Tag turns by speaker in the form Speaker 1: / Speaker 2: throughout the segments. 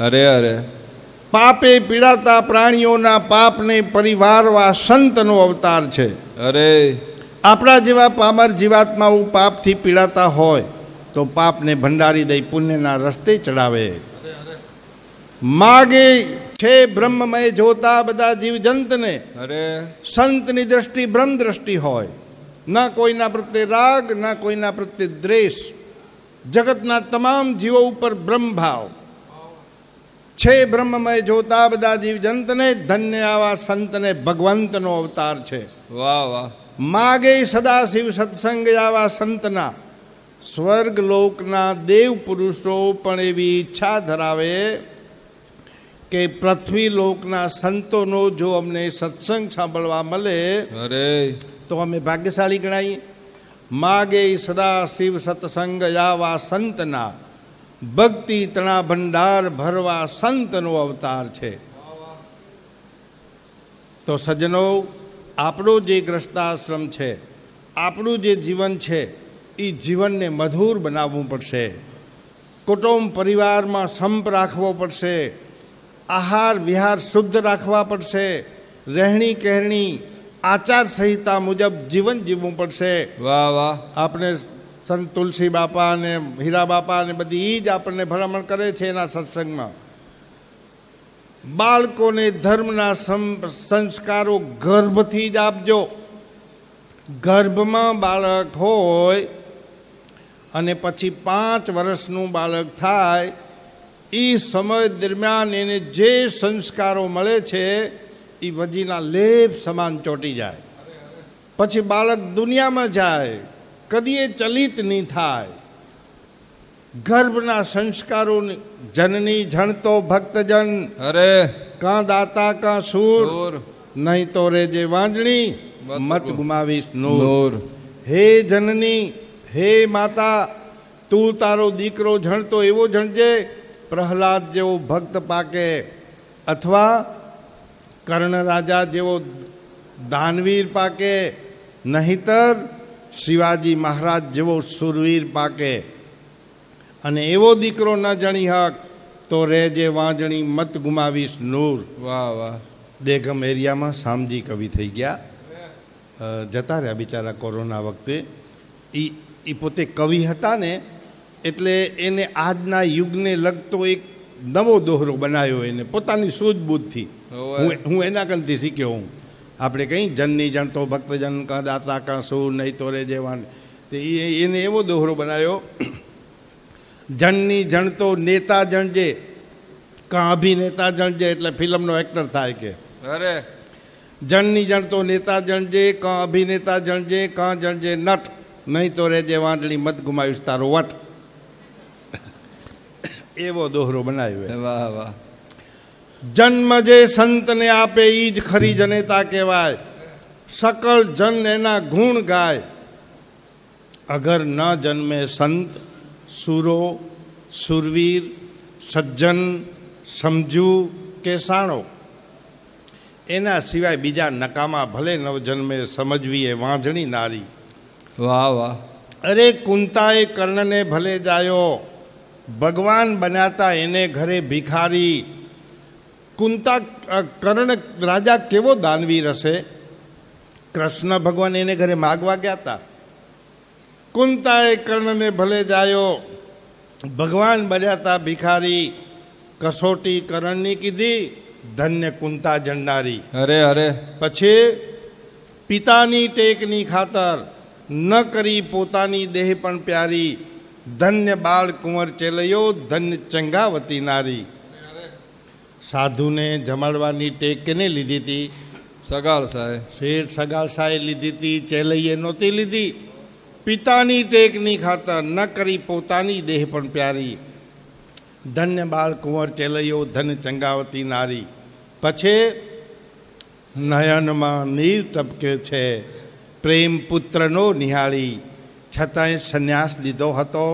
Speaker 1: અરે અરે,
Speaker 2: પાપે પીડાતા પ્રાણીઓના પાપને પરિવારવા સંતનો અવતાર છે.
Speaker 1: અરે
Speaker 2: આપણા જેવા પામર જીવાત્માઓ પાપથી પીડાતા હોય તો પાપને ભંડારી દઈ પુણ્યના રસ્તે ચડાવે. માગે છે બ્રહ્મમય જોતા બધા જીવજંતને.
Speaker 1: અરે
Speaker 2: સંતની દ્રષ્ટિ બ્રહ્મ દ્રષ્ટિ હોય, ના કોઈના પ્રત્યે રાગ, ના કોઈના પ્રત્યે દ્વેષ. જગતના તમામ જીવો ઉપર બ્રહ્મ ભાવ છે. બ્રહ્મમય જોતા બધા જીવજંતને, ધન્ય આવા સંતને ભગવંતનો અવતાર છે.
Speaker 1: વાહ વાહ,
Speaker 2: માગે સદાશિવ સત્સંગ આવા સંતના. સ્વર્ગ લોકના દેવ પુરુષો પણ એવી ઈચ્છા ધરાવે કે પૃથ્વી લોકના સંતોનો જો અમને સત્સંગ સાંભળવા મળે
Speaker 1: અરે
Speaker 2: તો અમે ભાગ્યશાળી ગણાઈએ. માગે સદાશિવ સત્સંગ આવા સંતના, ભક્તિ તણા ભંડાર ભરવા સંતનો અવતાર છે. તો સજ્જનો, આપણો જે ગ્રસ્તાશ્રમ છે, આપણું જે જીવન છે, એ જીવનને મધુર બનાવવું પડશે. કુટુંબ પરિવારમાં સંપ રાખવો પડશે. આહાર વિહાર શુદ્ધ રાખવા પડશે. રહેણી કહેણી આચાર સંહિતા મુજબ જીવન જીવવું પડશે.
Speaker 1: વાહ વાહ,
Speaker 2: આપણે સંત તુલસી બાપા અને હીરા બાપા અને બધી જ આપણને ભલામણ કરે છે એના સત્સંગમાં. બાળકોને ધર્મના સંસ્કારો ગર્ભથી જ આપજો. ગર્ભમાં બાળક હોય અને પછી 5 વર્ષનું બાળક થાય, એ સમય દરમિયાન એને જે સંસ્કારો મળે છે એ વજીના લેપ સમાન ચોંટી જાય. પછી બાળક દુનિયામાં જાય, કદીએ ચલિત નહીં થાય. ગર્ભના સંસ્કારો, જનની જણતો ભક્તજન,
Speaker 1: અરે
Speaker 2: કાં દાતા કાં સૂર,
Speaker 1: સૂર,
Speaker 2: નહીં તો રે જે વાંજણી મત ગુમાવીશ નૂર.
Speaker 1: નૂર.
Speaker 2: હે જનની, હે માતા, તું તારો દીકરો જણતો એવો જણજે પ્રહલાદ જેવો ભક્ત પાકે, અથવા કર્ણ રાજા જેવો દાનવીર પાકે, નહીતર શિવાજી મહારાજ જેવો સુરવીર પાકે. અને એવો દીકરો ન જણી હક તો રેજે વાંજણી મત ગુમાવીશ નૂર.
Speaker 1: વાહ વાહ,
Speaker 2: દેગમ એરિયામાં શામજી કવિ થઈ ગયા, જતા રહ્યા બિચારા કોરોના વખતે. એ પોતે કવિ હતા ને, એટલે એને આજના યુગને લગતો એક નવો દોહરો બનાવ્યો એને પોતાની સૂઝબૂઝથી. હું એના કંથી શીખ્યો હું. આપણે કંઈ જનની જણતો ભક્તજન કાં દાતા કાં સૂર, નહીં તો રે જેવાન. તે એને એવો દોહરો બનાવ્યો, જનની જણતો નેતા જણજે કાં અભિનેતા જણજે, એટલે ફિલ્મનો એક્ટર થાય કે.
Speaker 1: અરે
Speaker 2: જણની જણતો નેતા જણજે કાં અભિનેતા જણજે, કાં જણજે નટ, નહીં તો રેજે વાંટણી મત ગુમાવીશ તારો વટ. એવો દોહરો બનાવ્યો.
Speaker 1: વાહ વાહ,
Speaker 2: જન્મ જે સંતને આપે એ જ ખરી જનેતા કહેવાય. સકળ જન એના ગુણ ગાય. અગર ન જન્મે સંત, સુરો, સુરવીર, સજ્જન, સમજુ કે સાણો, એના સિવાય બીજા નકામા ભલે નવ જન્મે સમજવી એ વાંઝણી નારી.
Speaker 1: વાહ વાહ,
Speaker 2: અરે કુંતાએ કર્ણને ભલે જાયો, ભગવાન બનાતા એને ઘરે ભિખારી. કુંતા કર્ણ રાજા કેવો દાનવીર હશે, કૃષ્ણ ભગવાન એને ઘરે માગવા ગયા હતા. કુંતાએ કર્ણને ભલે જાયો, ભગવાન બન્યાતા ભિખારી. કસોટી કરણની કીધી, ધન્ય કુંતા જણનારી.
Speaker 1: અરે અરે,
Speaker 2: પછી પિતાની ટેકની ખાતર ન કરી પોતાની દેહ પણ પ્યારી. ધન્ય બાળ કુંવર ચેલૈયો, ધન્ય ચંગાવતી નારી. સાધુને જમાડવાની ટેક કેને લીધી હતી?
Speaker 1: સગાળ સાહેબ,
Speaker 2: શેઠ સગાળ સાહેે લીધી હતી, ચેલૈયે નહોતી લીધી. પિતાની ટેકની ખાતર ન કરી પોતાની દેહ પણ પ્યારી. ધન્ય બાળ કુંવર ચેલૈયો, ધન્ય ચંગાવતી નારી. પછી નયનમાં નીર ટપકે છે, પ્રેમ પુત્રનો નિહાળી. છતાંય સંન્યાસ લીધો હતો,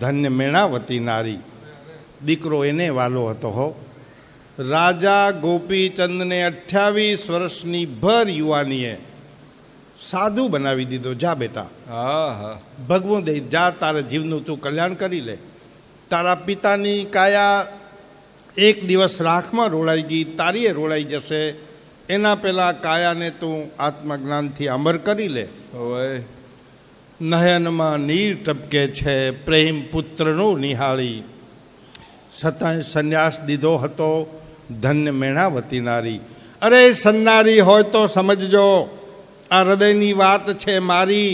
Speaker 2: ધન્ય મેણાવતી નારી. દીકરો એને વાલો હતો હો. રાજા ગોપીચંદને 28 વર્ષની ભર યુવાનીએ સાધુ બનાવી દીધો. જા બેટા,
Speaker 1: હા હા,
Speaker 2: ભગવું દે, જા તારા જીવનું તું કલ્યાણ કરી લે. તારા પિતાની કાયા એક દિવસ રાખમાં રોળાઈ ગઈ, તારીએ રોળાઈ જશે. એના પહેલાં કાયાને તું આત્મજ્ઞાનથી અમર કરી લે.
Speaker 1: હોય
Speaker 2: નયનમાં નીર ટપકે છે પ્રેમ પુત્રનો નિહાળી. છતાંય સંન્યાસ દીધો હતો ધન્ય મેણાવતી નારી. અરે સન્નારી હોય તો સમજજો, આ હૃદયની વાત છે મારી.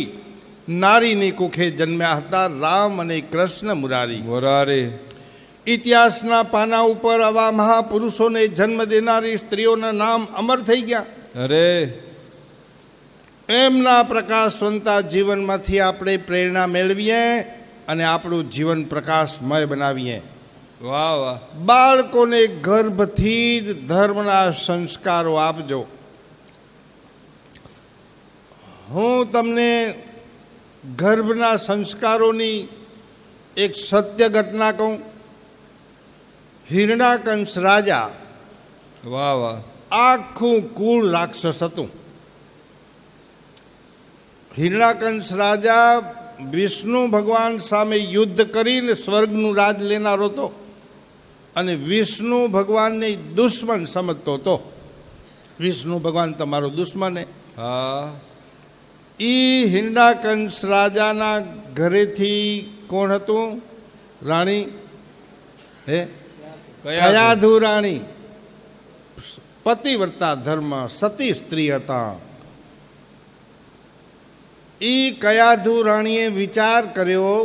Speaker 2: નારીની કુખે જન્મ્યા હતા રામ અને કૃષ્ણ મુરારી.
Speaker 1: મોરારી
Speaker 2: ઇતિહાસના પાના ઉપર આવા મહાપુરુષોને જન્મ દેનારી સ્ત્રીઓના નામ અમર થઈ ગયા.
Speaker 1: અરે
Speaker 2: એમના પ્રકાશવંતા જીવનમાંથી આપણે પ્રેરણા મેળવીએ અને આપણું જીવન પ્રકાશમય બનાવીએ.
Speaker 1: વાહ વાહ
Speaker 2: બાળકોને ગર્ભથી જ ધર્મના સંસ્કારો આપજો. હું તમને ગર્ભના સંસ્કારોની એક સત્ય ઘટના કહું. હિરણાકંશ રાજા,
Speaker 1: વાહ વાહ
Speaker 2: આખું કુળ રાક્ષસ હતું. હિરણાકંશ રાજા વિષ્ણુ ભગવાન સામે યુદ્ધ કરીને સ્વર્ગનું રાજ લેનારો હતો અને વિષ્ણુ ભગવાનને દુશ્મન સમજતો હતો. વિષ્ણુ ભગવાન તમારો દુશ્મન હે.
Speaker 1: હા
Speaker 2: હિરણાકંશ રાજાના ઘરેથી કોણ હતું? રાણી હે કયાધુ રાણી. પતિવ્રતા ધર્મ, સતી સ્ત્રી હતા. કયાધુ રાણીએ વિચાર કર્યો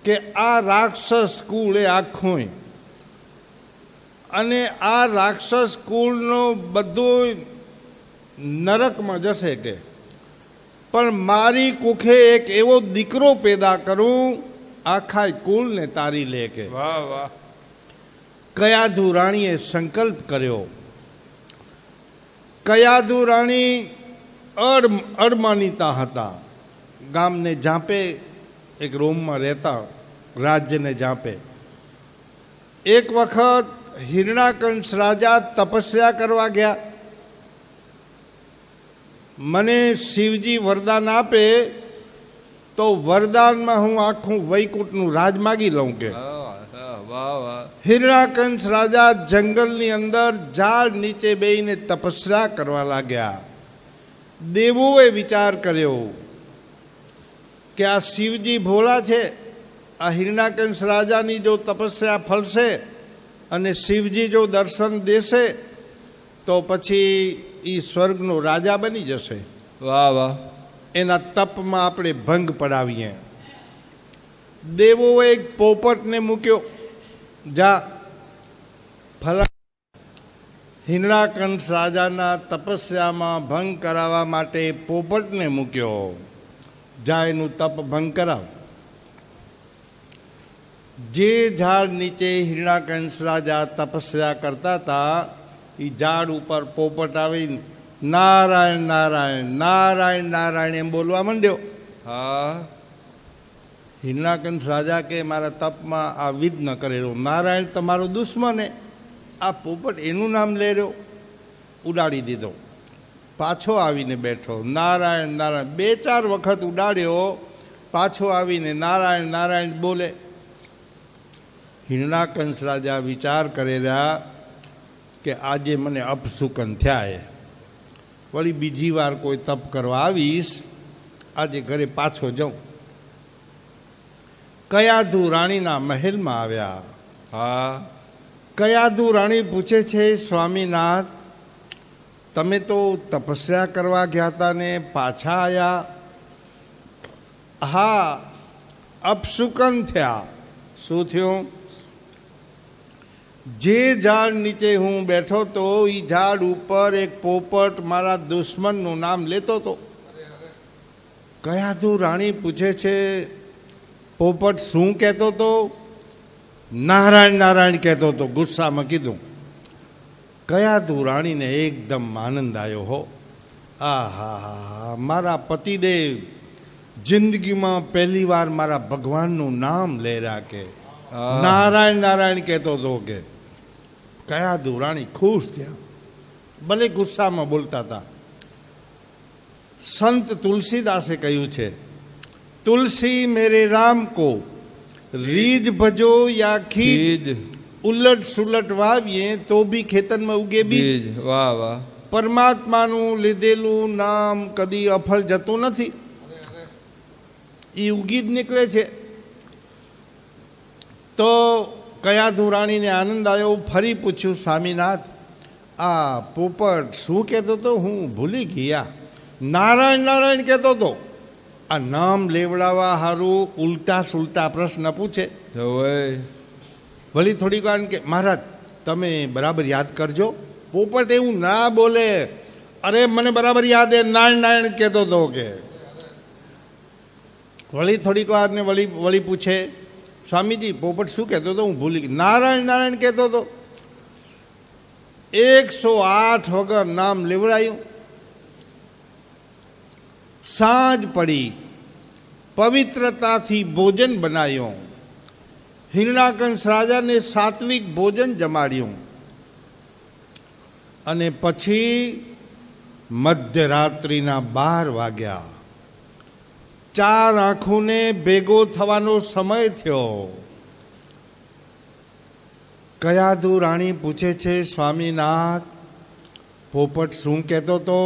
Speaker 2: કે આ રાક્ષસ કુળ એ આખું અને આ રાક્ષસ કુળનો બધું નરકમાં જશે કે, પણ મારી કુખે એક એવો દીકરો પેદા કરું આખા કુળને તારી લે કે.
Speaker 1: વાહ વાહ
Speaker 2: કયાધુ રાણીએ સંકલ્પ કર્યો. કયાધુ રાણી અડમાનીતા હતા. ગામને જાપે એક રૂમમાં રહેતા, રાજ્યને જાપે. એક વખત હિરણાકંશ રાજા તપસ્યા કરવા ગયા. મને શિવજી વરદાન આપે તો વરદાનમાં હું આખું વૈકુંઠનું રાજ માગી લઉં કે.
Speaker 1: વાહ વાહ
Speaker 2: હિરણાકંશ રાજા જંગલની અંદર ઝાડ નીચે બેસીને તપસ્યા કરવા લાગ્યા. દેવોએ વિચાર કર્યો કે આ શિવજી ભોળા છે, આ હિરણાકંશ રાજાની જો તપસ્યા ફળશે અને શિવજી જો દર્શન દેશે તો પછી એ સ્વર્ગનો રાજા બની જશે.
Speaker 1: વાહ વાહ
Speaker 2: એના તપમાં આપણે ભંગ પડાવીએ. દેવોએ એક પોપટને મૂક્યો, જા ફલા હિરણાકંશ રાજાના તપસ્યામાં ભંગ કરાવવા માટે પોપટને મૂક્યો. જા એનું તપ ભંગ કરાવ. જે ઝાડ નીચે હિરણાકંશ રાજા તપસ્યા કરતા હતા એ ઝાડ ઉપર પોપટ આવી નારાયણ નારાયણ નારાયણ નારાયણ એમ બોલવા માંડ્યો.
Speaker 1: હા
Speaker 2: હિરણાકંશ રાજા કે મારા તપમાં આ વિઘ્ન કરેલો. નારાયણ તમારો દુશ્મન હે. આ પોપટ એનું નામ લે રહ્યો. ઉડાડી દીધો. પાછો આવીને બેઠો. નારાયણ નારાયણ 2-4 વખત ઉડાડ્યો. પાછો આવીને નારાયણ નારાયણ બોલે. હિરણાકંશ રાજા વિચાર કરે રહ્યા કે આજે મને અપશુકન થયા હે, વળી બીજી વાર કોઈ તપ કરવા આવીશ, આજે ઘરે પાછો જાઉં. કયાધુ રાણીના મહેલમાં આવ્યા.
Speaker 1: હા
Speaker 2: કયાધુ રાણી પૂછે છે, સ્વામીનાથ તમે તો તપસ્યા કરવા ગયા હતા ને પાછા આવ્યા? હા, અપશુકન થયા. શું થયું? જે ઝાડ નીચે હું બેઠો તો એ ઝાડ ઉપર એક પોપટ મારા દુશ્મનનું નામ લેતો હતો. કયાધુ રાણી પૂછે છે, પોપટ શું કહેતો હતો? નારાયણ નારાયણ કહેતો હતો. ગુસ્સામાં કીધું. કયાધુ રાણીને એકદમ આનંદ આવ્યો. હો, આહા, મારા પતિદેવ જિંદગીમાં પહેલી વાર મારા ભગવાનનું નામ લે રહ્યા કે નારાયણ નારાયણ કહેતો હતો કે. કયાધુ રાણી ખુશ થયા, ભલે ગુસ્સામાં બોલતા હતા. સંત તુલસીદાસે કહ્યું છે, તુલસી મેરે રામ કો રીજ ભજો યા ખીજ, ઉલટ સુલટ વાવીએ તો બી ખેતરમાં ઉગે બીજ.
Speaker 1: બીજ. વાહ વાહ.
Speaker 2: પરમાત્માનું લીધેલું નામ કદી અફળ જતું નથી, એ ઉગી જ નીકળે છે. તો કયાધુ રાણીને આનંદ આવ્યો. ફરી પૂછ્યું, સ્વામીનાથ આ પોપટ શું કહેતો હતો? હું ભૂલી ગયા. નારાયણ નારાયણ કહેતો હતો. આ નામ લેવડાવવા સારું ઉલટા સુલટા પ્રશ્ન પૂછે.
Speaker 1: હોય.
Speaker 2: વળી થોડીક વાર કે મહારાજ તમે બરાબર યાદ કરજો. પોપટ એવું ના બોલે, અરે મને બરાબર યાદ એ નારાયણ નારાયણ કહેતો હતો કે. વળી થોડીક વાર ને વળી પૂછે, સ્વામીજી પોપટ શું કહેતો હતો? હું ભૂલી ગઈ. નારાયણ નારાયણ કહેતો હતો. 108 વગર નામ લેવડાયું. સાંજ પડી, પવિત્રતાથી ભોજન બનાવ્યું. હિરણાકંશ રાજાને સાત્વિક ભોજન જમાડ્યું. અને પછી મધ્યરાત્રિના 12 વાગ્યા. 4 આંખોને ભેગો થવાનો સમય થયો. કયાધુ રાણી પૂછે છે, સ્વામીનાથ પોપટ શું કહેતો હતો?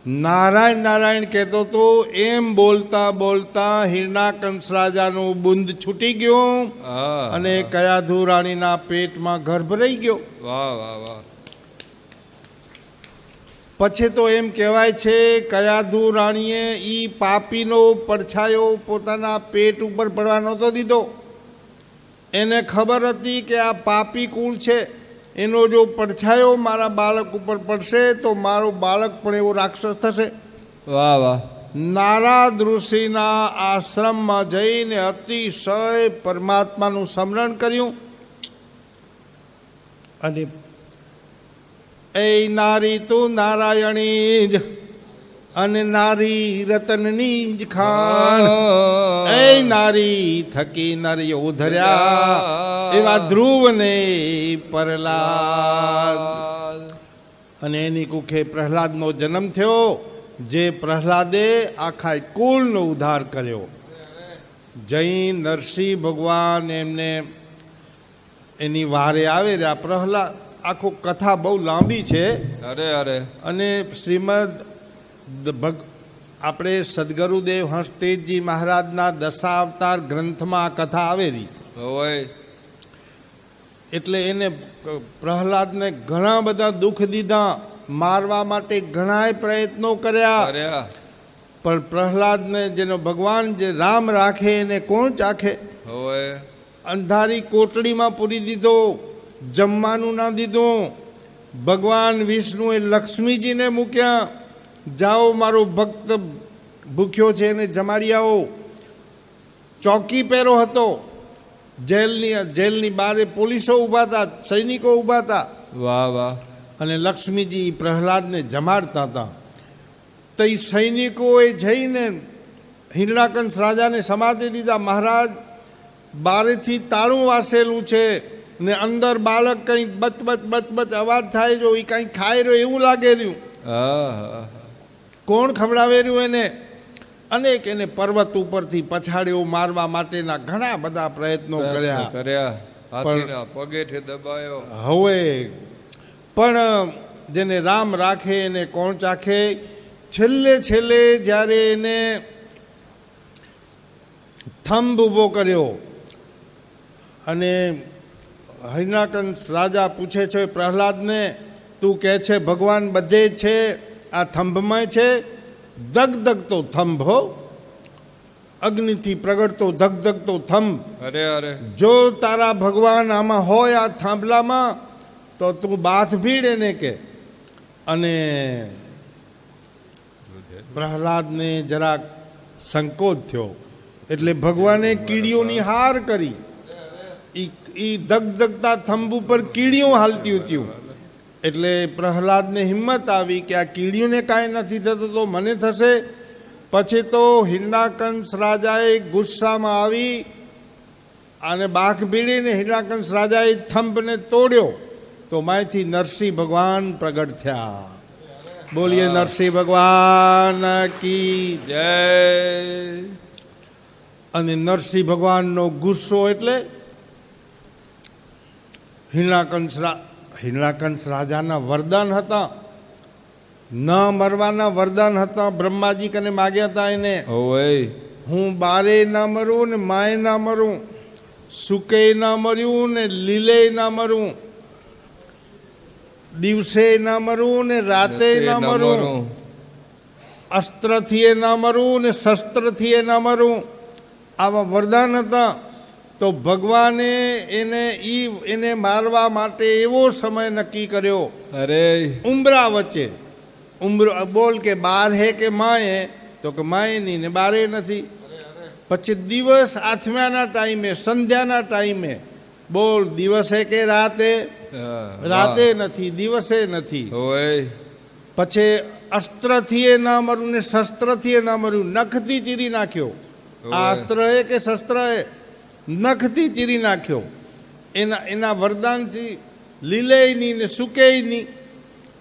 Speaker 2: નારાયણ નારાયણ કહેતો હતો. એમ બોલતા બોલતા હિરણાકંશ રાજાનું બુંદ છૂટી ગયું અને કયાધુ રાણીના પેટમાં ગર્ભ રહી ગયો.
Speaker 1: વાહ વાહ વાહ.
Speaker 2: પછી તો એમ કહેવાય છે કયાધુ રાણીએ ઈ પાપીનો પડછાયો પોતાના પેટ ઉપર પડવા નહોતો દીધો. એને ખબર હતી કે આ પાપી કુળ છે, એનો જો પડછાયો મારા બાળક ઉપર પડશે તો મારો બાળક પણ એવો રાક્ષસ થશે.
Speaker 1: વાહ વાહ.
Speaker 2: નારદ ઋષિના આશ્રમમાં જઈને અતિશય પરમાત્માનું સ્મરણ કર્યું. અને એ નારી તું નારાયણી જ અને નારી રતનની જ ખાન. એ નારી થકી નરિયો ધર્યા એવા ધ્રુવને પ્રહલાદ. અને એની કુખે પ્રહલાદનો જન્મ થયો, જે પ્રહલાદે આખા કુળનો ઉદ્ધાર કર્યો. જૈન નરસિંહ ભગવાન એમને એની વારે આવે રહ્યા. પ્રહલાદ આખો કથા બહુ લાંબી છે.
Speaker 1: અરે અરે.
Speaker 2: અને શ્રીમદ આપણે સદગુરુદેવ હંસતેજજી મહારાજના દશાવતાર ગ્રંથમાં આ કથા આવેલી
Speaker 1: હોય.
Speaker 2: એટલે એને પ્રહલાદને ઘણા બધા દુઃખ દીધા, મારવા માટે ઘણાય પ્રયત્નો કર્યા. પણ પ્રહલાદને જેનો ભગવાન જે રામ રાખે એને કોણ ચાખે?
Speaker 1: હોય. અંધારી
Speaker 2: કોટડીમાં પૂરી દીધો, જમવાનું ના દીધું. ભગવાન વિષ્ણુએ લક્ષ્મીજીને મૂક્યા, જાઓ મારો ભક્ત ભૂખ્યો છે એને જમાડી આવો. ચોકી પહેરો હતો. જેલની બારે પોલીસો ઊભા હતા, સૈનિકો ઊભા હતા.
Speaker 1: વાહ વાહ.
Speaker 2: અને લક્ષ્મીજી પ્રહલાદને જમાડતા હતા. તો એ સૈનિકોએ જઈને હિરણાકંશ રાજાને સમાધિ દીધા. મહારાજ બારેથી તાળું વાસેલું છે ને અંદર બાળક કંઈક બચ બચ બચ બચ અવાજ થાય, જો એ કંઈક ખાઈ રહ્યો એવું લાગે રહ્યું. કોણ ખવડાવે રહ્યું એને? અનેક એને પર્વત ઉપરથી પછાડ્યો, મારવા માટેના ઘણા બધા પ્રયત્નો કર્યા.
Speaker 1: પગેઠે દબાયો.
Speaker 2: હવે પણ જેને રામ રાખે એને કોણ ચાખે? છેલ્લે જ્યારે એને થંભ ઊભો કર્યો અને હિરણાકંશ રાજા પૂછે છે પ્રહલાદને, તું કહે છે ભગવાન બધે જ છે, આ થંભમાં છે? ધગધગતો થંભ હો, અગ્નિથી પ્રગટતો ધગધગતો થંભ.
Speaker 1: અરે અરે.
Speaker 2: જો તારા ભગવાન આમાં હોય આ થાંભલામાં તો તું બાથ ભીડ એને કે. અને પ્રહલાદને જરાક સંકોચ થયો, એટલે ભગવાને કીડીઓની હાર કરી. એ ધગધગતા થંભ ઉપર કીડીઓ હાલતી હતી. એટલે પ્રહલાદને હિંમત આવી કે આ કીડીઓને કાંઈ નથી થતું તો મને થશે. પછી તો હિરણાકંશ રાજાએ ગુસ્સામાં આવી અને બાઘ ભીડીને હિરણાકંશ રાજાએ થંભને તોડ્યો. તો માયથી નરસિંહ ભગવાન પ્રગટ થયા. બોલીએ નરસિંહ ભગવાન કી
Speaker 1: જય.
Speaker 2: અને નરસિંહ ભગવાનનો ગુસ્સો એટલે હિરણ્યકંશ રાજાના વરદાન હતા, ન મરવાના વરદાન હતા. બ્રહ્માજી કને માગ્યા હતા એને,
Speaker 1: ઓય
Speaker 2: હું બારે ના મરું ને માય ના મરું, સુકે ના મર્યું ને લીલે ના મરું, દિવસે ના મરું ને રાતે ના મરું, અસ્ત્રથી ના મરું ને શસ્ત્રથી ના મરું. આવા વરદાન હતા. તો ભગવાને એને મારવા માટે એવો સમય નક્કી કર્યો,
Speaker 1: અરે
Speaker 2: ઉંબરા વચ્ચે. બોલ કે બાર હે કે માએ, તો કે માએ નહીં ને બારે નથી. પછી દિવસ આથમ્યાના ટાઈમે, સંધ્યાના ટાઈમે, બોલ દિવસે કે રાતે, રાતે નથી દિવસે નથી.
Speaker 1: ઓય
Speaker 2: પછી અસ્ત્રથી ના મર્યું ને શસ્ત્રથી ના મર્યું, નખથી ચીરી નાખ્યો. આ અસ્ત્ર હે કે શસ્ત્ર હે? નખથી ચીરી નાખ્યો. એના વરદાનથી લીલેય નહીં ને સુકેય નહીં.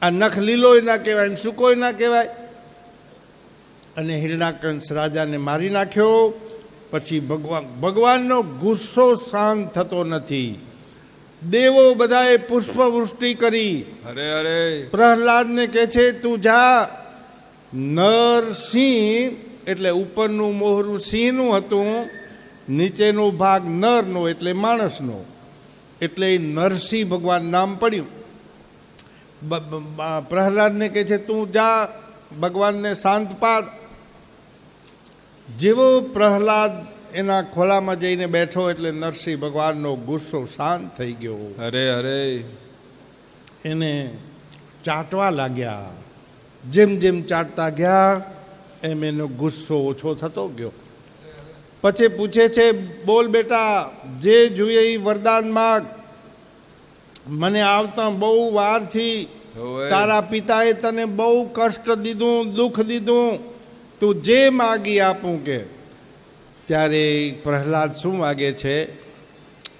Speaker 2: આ નખ લીલોય ના કહેવાય ને સૂકોય ના કહેવાય. અને હિરણ્યકંશ રાજાને મારી નાખ્યો. પછી ભગવાનનો ગુસ્સો શાંત થતો નથી. દેવો બધાએ પુષ્પવૃષ્ટિ કરી.
Speaker 1: અરે અરે
Speaker 2: પ્રહલાદને કહે છે, તું જા. નરસિંહ એટલે ઉપરનું મોહરું સિંહનું હતું, નીચેનો ભાગ નરનો એટલે માણસનો, એટલે નરસિંહ ભગવાન નામ પડ્યું. પ્રહલાદને કહે છે, તું જા, ભગવાનને શાંત પાડ. જેવો પ્રહલાદ એના ખોલામાં જઈને બેઠો એટલે નરસિંહ ભગવાનનો ગુસ્સો શાંત થઈ ગયો.
Speaker 1: અરે અરે
Speaker 2: એને ચાટવા લાગ્યા. જેમ જેમ ચાટતા ગયા એમ એનો ગુસ્સો ઓછો થતો ગયો. પછી પૂછે છે, બોલ બેટા, જે જોઈએ એ વરદાન માગ. મને આવતા બહુ વારથી તારા પિતાએ તને બહુ કષ્ટ દીધું, દુઃખ દીધું, તું જે માગી આપું કે. ત્યારે પ્રહલાદ શું માગે છે?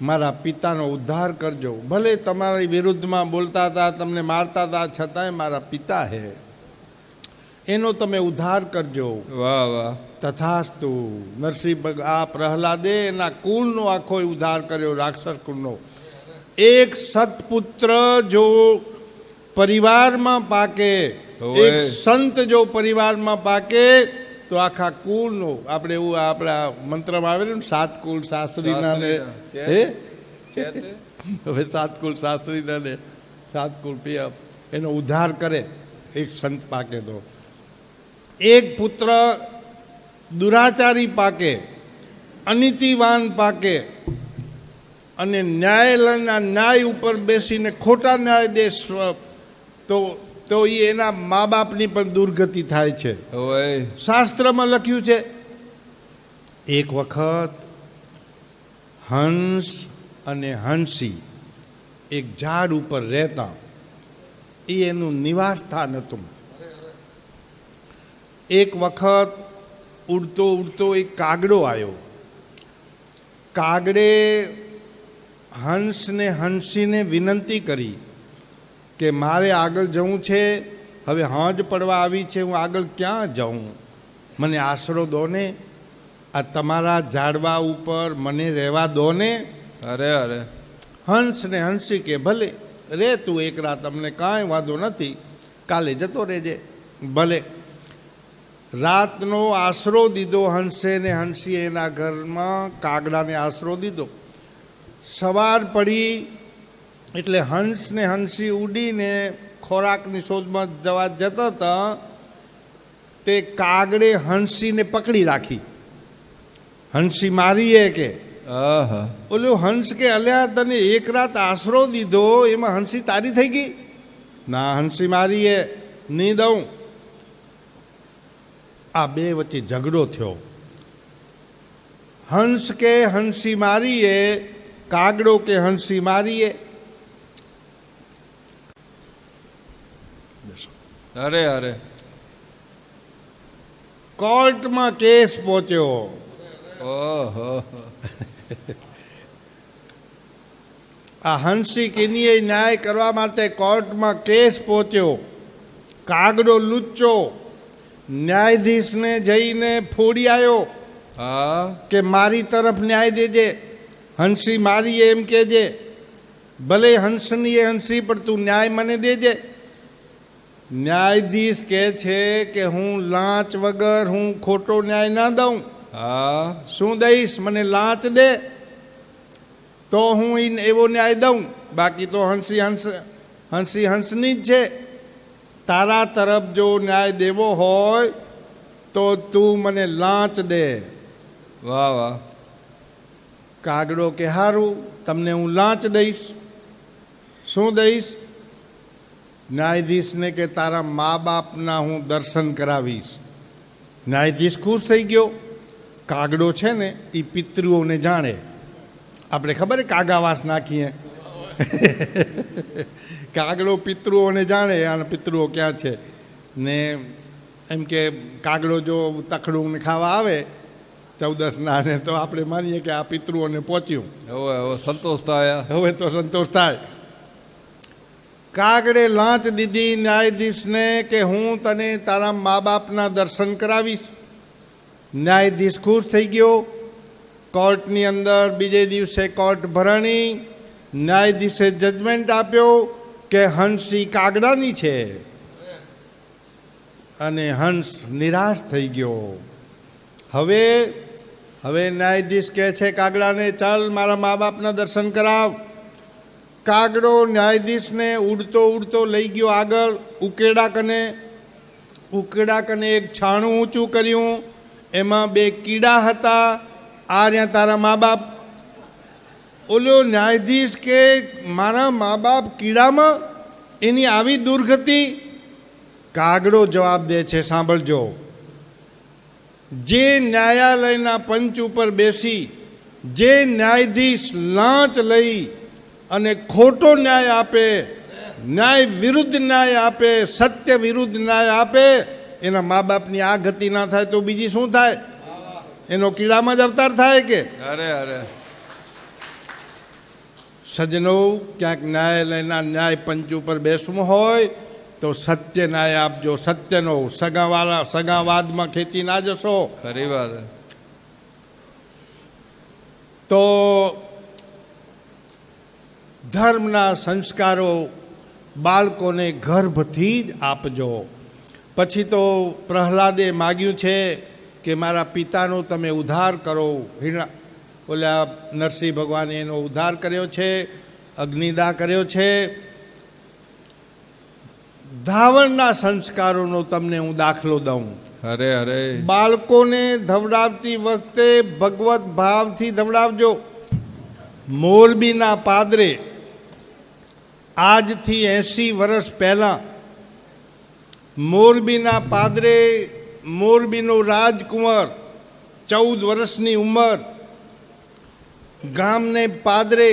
Speaker 2: મારા પિતાનો ઉદ્ધાર કરજો. ભલે તમારી વિરુદ્ધમાં બોલતા હતા, તમને મારતા હતા, છતાંય મારા પિતા હે, એનો તમે ઉદ્ધાર કરજો.
Speaker 1: વાહ વાહ
Speaker 2: તથાસ્તુ. નરસિંહ આ પ્રહલાદે એના કુળનો આખો ઉદ્ધાર કર્યો, રાક્ષસ કુળનો. એક સત્પુત્ર જો પરિવારમાં પાકે, એક સંત જો પરિવારમાં પાકે, તો આખા કુળનો, આપણે એવું આપણા મંત્રમાં આવેલું ને, 7 કુળ શાસ્ત્રીના ને, હવે 7 કુળ શાસ્ત્રીના ને 7 કુળ પિયા, એનો ઉદ્ધાર કરે એક સંત પાકે તો. એક પુત્ર દુરાચારી પાકે, અનીતિવાન પાકે, અને ન્યાયાલયના ન્યાય ઉપર બેસીને ખોટા ન્યાય દે, તો એ એના મા બાપની પણ દુર્ગતિ થાય છે. શાસ્ત્રમાં લખ્યું છે, એક વખત હંસ અને હંસી એક ઝાડ ઉપર રહેતા. એ એનું નિવાસ સ્થાન હતું. એક વખત ઉડતો ઉડતો એક કાગડો આવ્યો. કાગડે હંસને હંસીને વિનંતી કરી કે મારે આગળ જવું છે, હવે હાંજ પડવા આવી છે, હું આગળ ક્યાં જાઉં, મને આશરો દો ને, આ તમારા ઝાડવા ઉપર મને રહેવા દો ને.
Speaker 1: અરે અરે
Speaker 2: હંસ ને હંસી કે ભલે રે તું એક રાત, અમને કાંઈ વાંધો નથી, કાલે જતો રહેજે. ભલે. રાતનો આશરો દીધો હંસે ને હંસીએ એના ઘરમાં કાગડાને આશરો દીધો. સવાર પડી એટલે હંસ ને હંસી ઉડીને ખોરાકની શોધમાં જતા હતા. તે કાગડે હંસીને પકડી રાખી. હંસી મારીએ કે ઓલો હંસ કે અલ્યા તને એક રાત આશરો દીધો, એમાં હંસી તારી થઈ ગઈ? ના, હંસી મારીએ, નહીં દઉં. આ બે વચ્ચે ઝઘડો થયો. હંસ કે હંસી મારીએ, કાગડો કે હંસી મારીએ.
Speaker 1: અરે અરે
Speaker 2: કોર્ટમાં કેસ પહોંચ્યો.
Speaker 1: ઓહો
Speaker 2: આ હંસી કિનીએ ન્યાય કરવા માટે કોર્ટમાં કેસ પહોંચ્યો. કાગડો લુચ્ચો ન્યાયાધીશને જઈને ફોડી આવ્યો કે મારી તરફ ન્યાય દેજે, હંસી મારી એમ કહેજે. ભલે હંસની એ હંસી, પણ તું ન્યાય મને દેજે. ન્યાયાધીશ કહે છે કે હું લાંચ વગર હું ખોટો ન્યાય ના દઉં.
Speaker 1: હા
Speaker 2: શું દઈશ? મને લાંચ દે તો હું એવો ન્યાય દઉં, બાકી તો હંસી હંસની જ છે. તારા તરફ જો ન્યાય દેવો હોય તો તું મને લાંચ દે.
Speaker 1: વાહ વાહ.
Speaker 2: કાગડો કે હારું, તમને હું લાંચ દઈશ. શું દઈશ? ન્યાયાધીશને કે તારા મા બાપના હું દર્શન કરાવીશ. ન્યાયાધીશ ખુશ થઈ ગયો. કાગડો છે ને એ પિતૃઓને જાણે. આપણે ખબર કાગાવાસ નાખીએ. કાગડો પિતૃઓને જાણે અને પિતૃઓ ક્યાં છે ને. એમ કે કાગડો જો તખડું ને ખાવા આવે 14ના ને, તો આપણે માનીએ કે આ પિતૃઓને પહોંચ્યું.
Speaker 1: હવે સંતોષ થાય.
Speaker 2: હવે તો સંતોષ થાય. કાગડે લાંચ દીધી ન્યાયાધીશને કે હું તને તારા મા બાપના દર્શન કરાવીશ. ન્યાયાધીશ ખુશ થઈ ગયો. કોર્ટની અંદર બીજે દિવસે કોર્ટ ભરાણી. ન્યાયાધીશે જજમેન્ટ આપ્યો કે હંસી કાગડાની છે. અને હંસ નિરાશ થઈ ગયો. હવે ન્યાયાધીશ કહે છે કાગડાને, ચાલ મારા મા બાપના દર્શન કરાવ. કાગડો ન્યાયાધીશને ઉડતો ઉડતો લઈ ગયો આગળ ઉકેડા કને એક છાણું ઊંચું કર્યું. એમાં 2 કીડા હતા. આ રહ્યા તારા મા બાપ. ઓલો ન્યાયાધીશ કે મારા મા બાપ કીડામાં, એની આવી દુર્ગતિ? કાગડો જવાબ દે છે, સાંભળજો. જે ન્યાયાલયના પંચ ઉપર બેસી જે ન્યાયાધીશ લાંચ લઈ અને ખોટો ન્યાય આપે, ન્યાય વિરુદ્ધ ન્યાય આપે, સત્ય વિરુદ્ધ ન્યાય આપે, એના મા બાપની આ ગતિ ના થાય તો બીજી શું થાય? એનો કીડામાં જ અવતાર થાય કે?
Speaker 1: અરે અરે.
Speaker 2: સજ્જનો, ક્યાંક ન્યાયાલયના ન્યાય પંચ ઉપર બેસવું હોય તો સત્ય ન્યાય આપજો. સત્યનો સગાવાદમાં ખેંચી ના જશો.
Speaker 1: ખરી વાત.
Speaker 2: તો ધર્મના સંસ્કારો બાળકોને ગર્ભથી જ આપજો. પછી તો પ્રહલાદે માગ્યું છે કે મારા પિતાનો તમે ઉદ્ધાર કરો. ઓલા નરસિંહ ભગવાને એનો ઉદ્ધાર કર્યો છે, અગ્નિદાહ કર્યો છે. ધાવણના સંસ્કારોનો તમને હું દાખલો દઉં.
Speaker 1: અરે અરે.
Speaker 2: બાળકોને ધવડાવતી વખતે ભગવત ભાવથી ધવડાવજો. મોરબીના પાદરે આજથી 80 વર્ષ પહેલાં મોરબીના પાદરે મોરબીનો રાજકુંવર 14 વર્ષની ઉંમર ગામને પાદરે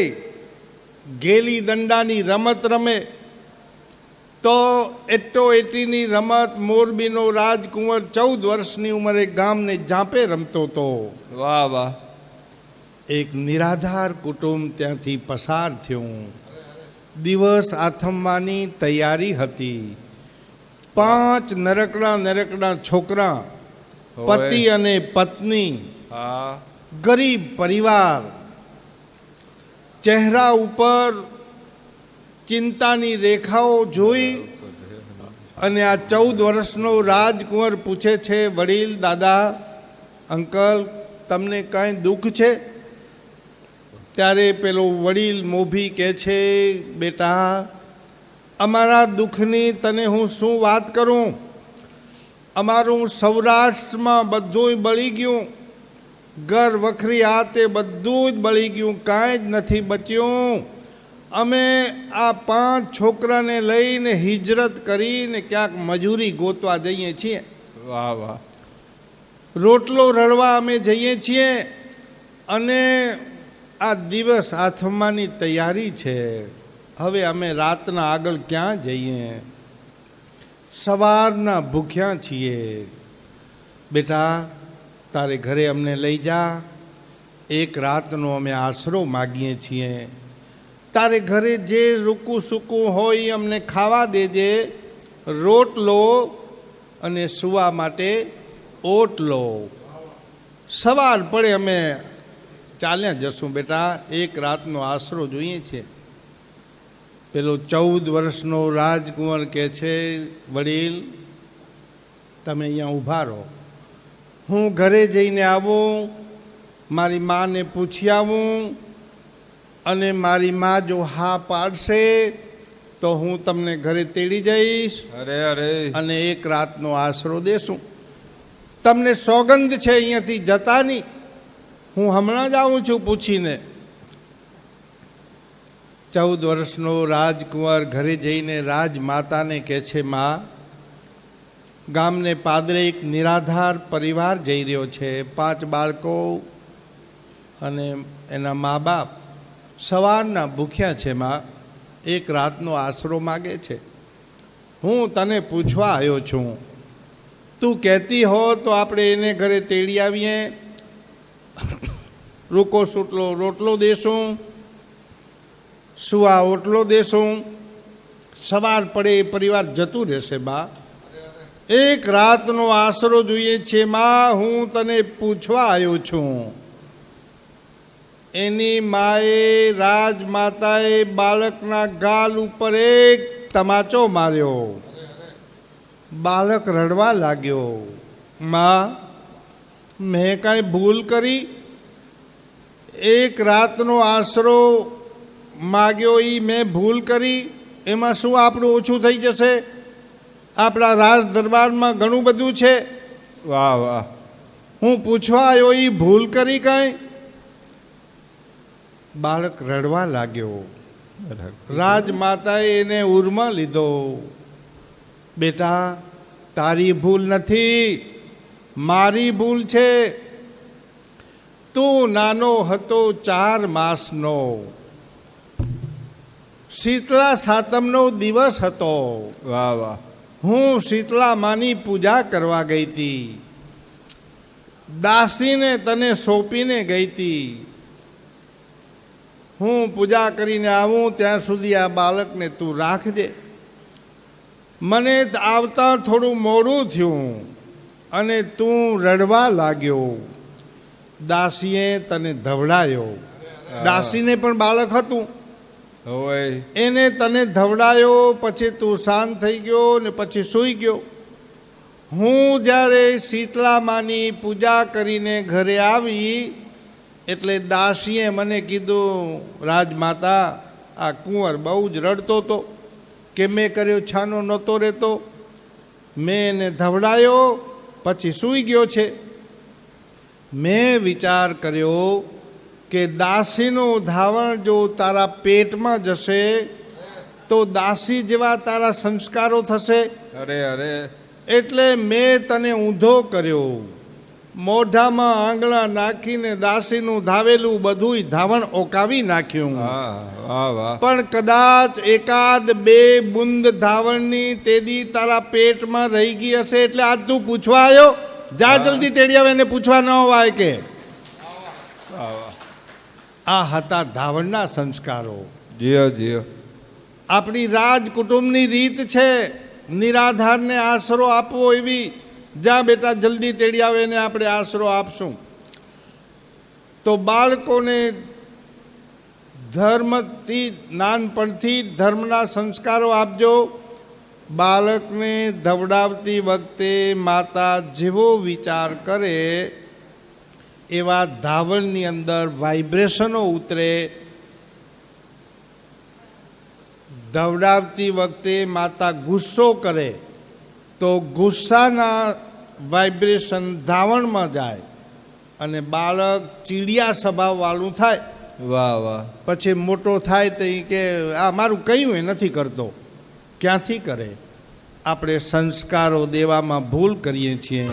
Speaker 2: ગેલી દંડાની રમત રમે તો એટીની રમત મોરબીનો રાજકુંવર 14 વર્ષની ઉંમરે ગામને ઝાંપે રમતો હતો.
Speaker 1: વાહ વાહ.
Speaker 2: એક નિરાધાર કુટુંબ ત્યાંથી પસાર થયું. દિવસ આથમવાની તૈયારી હતી. 5 નરકડા છોકરા, પતિ અને પત્ની, ગરીબ પરિવાર, ચહેરા ઉપર ચિંતાની રેખાઓ જોઈ અને આ 14 વર્ષનો રાજકુંવર પૂછે છે, વડીલ, દાદા, અંકલ, તમને કાંઈ દુઃખ છે? ત્યારે પેલો વડીલ મોભી કહે છે, બેટા, અમારા દુઃખની તને હું શું વાત કરું? અમારું સૌરાષ્ટ્રમાં બધું બળી ગયું. ઘર વખરી આ તે બધું જ બળી ગયું, કાંઈ જ નથી બચ્યું. અમે આ 5 છોકરાને લઈને હિજરત કરીને ક્યાંક મજૂરી ગોતવા જઈએ છીએ.
Speaker 1: વાહ વાહ.
Speaker 2: રોટલો રળવા અમે જઈએ છીએ અને આ દિવસ આથમવાની તૈયારી છે. હવે અમે રાતના આગળ ક્યાં જઈએ? સવારના ભૂખ્યા છીએ. બેટા, તારે ઘરે અમને લઈ જા. એક રાતનો અમે આશરો માગીએ છીએ. તારે ઘરે જે રૂકું સૂકું હોય એ અમને ખાવા દેજે. રોટલો અને સૂવા માટે ઓટલો. સવાર પડે અમે ચાલ્યા જશું બેટા. એક રાતનો આશરો જોઈએ છે. પેલો 14 વર્ષનો રાજકુંવર કહે છે, વડીલ તમે અહીંયા ઊભા રહો, હું ઘરે જઈને આવું, મારી માને પૂછી આવું, અને મારી મા જો હા પાડશે તો હું તમને ઘરે તેડી જઈશ
Speaker 1: અરે અરે
Speaker 2: અને એક રાતનો આશરો દેશું. તમને સોગંદ છે અહીંયાથી જતા નહીં, હું હમણાં જ આવું છું પૂછીને. 14 વર્ષનો રાજકુંવર ઘરે જઈને રાજમાતાને કહે છે, મા, ગામને પાદરે એક નિરાધાર પરિવાર જઈ રહ્યો છે, 5 બાળકો અને એના મા બાપ સવારના ભૂખ્યા છે. માં, એક રાતનો આશરો માગે છે. હું તને પૂછવા આવ્યો છું, તું કહેતી હો તો આપણે એને ઘરે તેડી આવીએ, રૂકો સૂટલો રોટલો દેશું, સુવા ઓટલો દેશું, સવાર પડે એ પરિવાર જતું રહેશે. બા, એક રાતનો આશરો જોઈએ છે. માં, હું તને પૂછવા આવ્યો છું. એની માએ રાજમાતાએ બાળકના ગાલ ઉપર એક તમાચો માર્યો. બાળક રડવા લાગ્યો. માં, મેં કાંઈ ભૂલ કરી? એક રાતનો આશરો માગ્યો એ મેં ભૂલ કરી? એમાં શું આપણું ઓછું થઈ જશે? આપણા રાજ દરબારમાં ઘણું બધું છે.
Speaker 1: વાહ વાહ.
Speaker 2: હું પૂછવા આવ્યો એ ભૂલ કરી કાંઈ? બાળક રડવા લાગ્યો. રાજમાતાએ એને ઉરમાં લીધો. બેટા, તારી ભૂલ નથી, મારી ભૂલ છે. તું નાનો હતો, 4 માસનો, શીતળા સાતમનો દિવસ હતો.
Speaker 1: વાહ વાહ.
Speaker 2: હું શીતળા માની પૂજા કરવા ગઈ હતી, દાસીને તને સોંપીને ગઈ હતી. હું પૂજા કરીને આવું ત્યાં સુધી આ બાળકને તું રાખજે. મને આવતા થોડું મોડું થયું અને તું રડવા લાગ્યો. દાસીએ તને ધવડાયો. દાસીને પણ બાળક હતું,
Speaker 1: હોય
Speaker 2: એને તને ધવડાયો. પછી તું શાંત થઈ ગયો ને પછી સૂઈ ગયો. હું જ્યારે શીતળા માની પૂજા કરીને ઘરે આવી એટલે દાસીએ મને કીધું, રાજમાતા, આ કુંવર બહુ જ રડતો હતો, કે મેં કર્યો છાનો નહોતો રહેતો, મેં એને ધવડાયો પછી સૂઈ ગયો છે. મેં વિચાર કર્યો કે દાસીનું ધાવણ જો તારા પેટમાં જશે તો દાસી જેવા તારા સંસ્કારો થશે.
Speaker 1: અરે અરે.
Speaker 2: એટલે મેં તને ઊંધો કર્યો, મોઢામાં આંગળા નાખીને દાસીનું ધાવેલું બધું ધાવણ ઓકાવી નાખ્યું.
Speaker 1: વાહ વાહ.
Speaker 2: પણ કદાચ 1-2 બુંદ ધાવણની તેદી તારા પેટમાં રહી ગઈ હશે, એટલે આજ તું પૂછવા આવ્યો. જા જલ્દી તેડી આવે, એને પૂછવા ન હોય કે. આ હતા ધાવણના સંસ્કારો.
Speaker 1: જીઓ જીઓ.
Speaker 2: આપણી રાજ કુટુંબની રીત છે નિરાધારને આશરો આપવો એવી. જા બેટા, જલ્દી તેડી આવે એને આપણે આશરો આપશું. તો બાળકોને ધર્મથી, નાનપણથી ધર્મના સંસ્કારો આપજો. બાળકને ધવડાવતી વખતે માતા જેવો વિચાર કરે એવા ધાવણની અંદર વાઇબ્રેશનો ઉતરે. ધવડાવતી વખતે માતા ગુસ્સો કરે તો ગુસ્સાના વાઇબ્રેશન ધાવણમાં જાય અને બાળક ચીડિયા સ્વભાવવાળું થાય.
Speaker 1: વાહ વાહ. પછી
Speaker 2: પછી મોટો થાય તો એ કે આ મારું કહ્યું એ નથી કરતો. ક્યાંથી કરે? આપણે સંસ્કારો દેવામાં ભૂલ કરીએ છીએ.